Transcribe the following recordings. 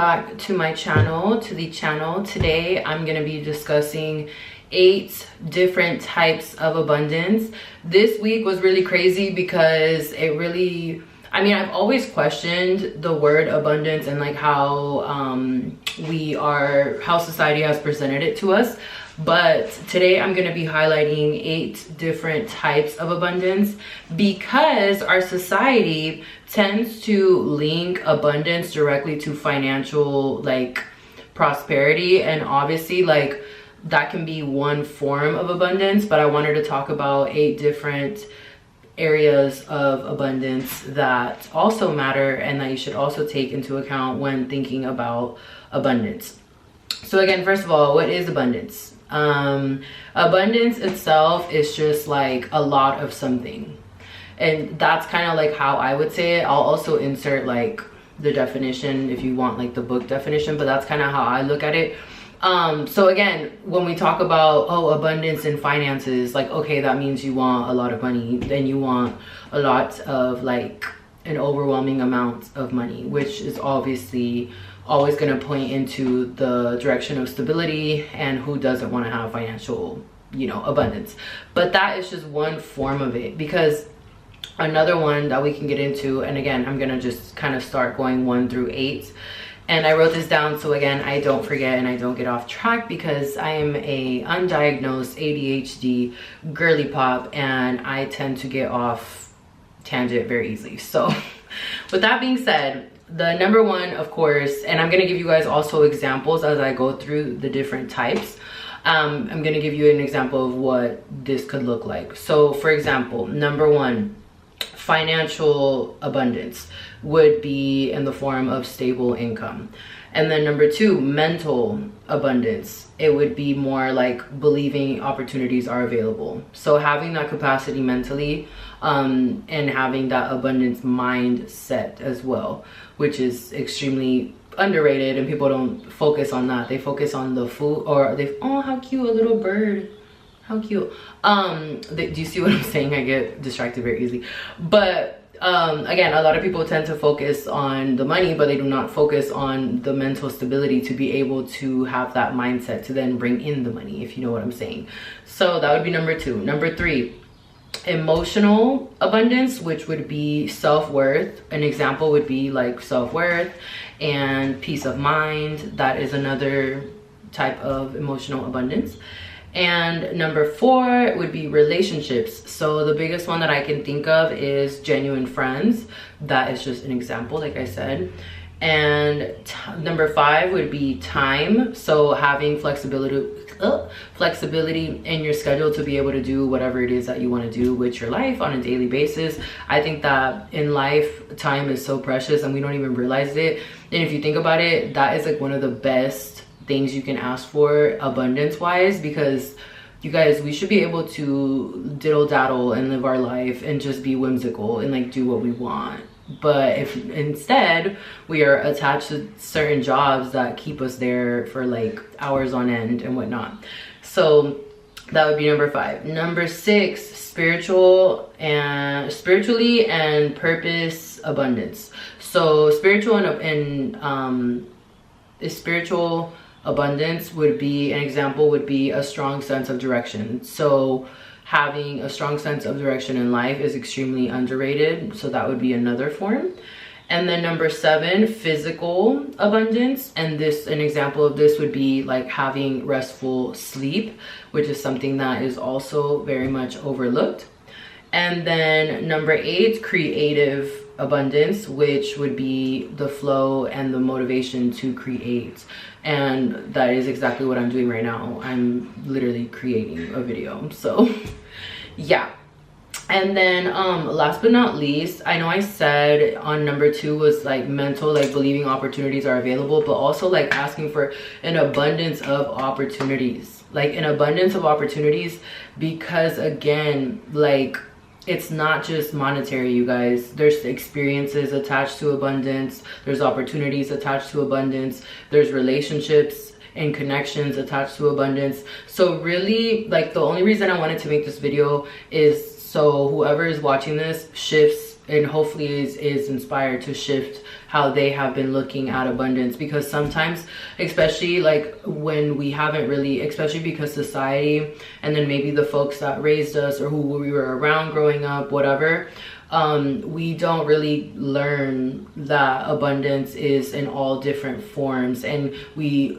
back to my channel, Today I'm going to be discussing 8 different types of abundance. This week was really crazy because I've always questioned the word abundance and like how how society has presented it to us. But today I'm going to be highlighting 8 different types of abundance because our society tends to link abundance directly to financial prosperity, and obviously that can be one form of abundance, but I wanted to talk about 8 different areas of abundance that also matter and that you should also take into account when thinking about abundance. So again, first of all, what is abundance? Abundance itself is just like a lot of something, and that's kind of like how I would say it. I'll also insert like the definition if you want, like the book definition, but that's kind of how I look at it. So again, when we talk about abundance in finances, like, okay, that means you want a lot of money, then you want a lot of an overwhelming amount of money, which is obviously always going to point into the direction of stability, and who doesn't want to have financial, abundance. But that is just one form of it, because another one that we can get into, and again, I'm going to just kind of start going 1 through 8. And I wrote this down so again, I don't forget and I don't get off track, because I am a undiagnosed ADHD girly pop and I tend to get off tangent very easily. So with that being said, the number one, of course, and I'm going to give you guys also examples as I go through the different types. I'm going to give you an example of what this could look like. So for example, number 1, financial abundance would be in the form of stable income. And then number 2, mental abundance, it would be more like believing opportunities are available. So having that capacity mentally, and having that abundance mindset as well, which is extremely underrated, and people don't focus on that. They focus on the food, or oh, how cute, a little bird. How cute. Do you see what I'm saying? I get distracted very easily. But again, a lot of people tend to focus on the money, but they do not focus on the mental stability to be able to have that mindset to then bring in the money, if you know what I'm saying. So that would be number 2. Number 3, emotional abundance, which would be self-worth. An example would be like self-worth and peace of mind. That is another type of emotional abundance. And number 4 would be relationships. So the biggest one that I can think of is genuine friends. That is just an example, like I said. And number 5 would be time. So having flexibility in your schedule to be able to do whatever it is that you want to do with your life on a daily basis. I think that in life, time is so precious and we don't even realize it. And if you think about it, that is like one of the best things you can ask for abundance wise, because you guys, we should be able to diddle daddle and live our life and just be whimsical and do what we want. But if instead we are attached to certain jobs that keep us there for hours on end and whatnot. So that would be number 5. Number 6, spiritually and purpose abundance. So spiritual abundance would be, an example would be a strong sense of direction. So having a strong sense of direction in life is extremely underrated. So that would be another form. And then number 7, physical abundance. And an example of this would be like having restful sleep, which is something that is also very much overlooked. And then number 8, creative abundance, which would be the flow and the motivation to create. And that is exactly what I'm doing right now. I'm literally creating a video. So yeah. And then last but not least, I know I said on number 2 was mental, believing opportunities are available, but also asking for an abundance of opportunities, because again, it's not just monetary, you guys. There's experiences attached to abundance. There's opportunities attached to abundance. There's relationships and connections attached to abundance. So really, the only reason I wanted to make this video is so whoever is watching this shifts and hopefully is inspired to shift how they have been looking at abundance. Because sometimes, especially like when we haven't really, especially because society and then maybe the folks that raised us or who we were around growing up, whatever, we don't really learn that abundance is in all different forms, and we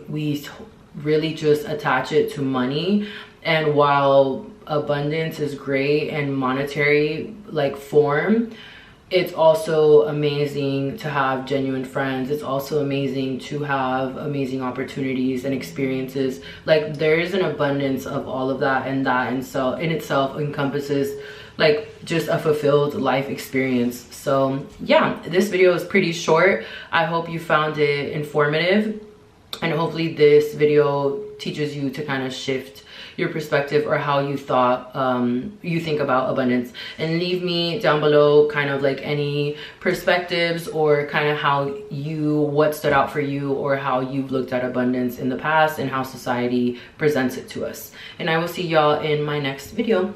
really just attach it to money. And while abundance is great and monetary like form, it's also amazing to have genuine friends. It's also amazing to have amazing opportunities and experiences. Like there is an abundance of all of that, and that in itself encompasses like just a fulfilled life experience. So yeah, this video is pretty short. I hope you found it informative, and hopefully this video teaches you to kind of shift your perspective or how you thought you think about abundance. And leave me down below kind of like any perspectives or kind of how what stood out for you, or how you've looked at abundance in the past and how society presents it to us. And I will see y'all in my next video.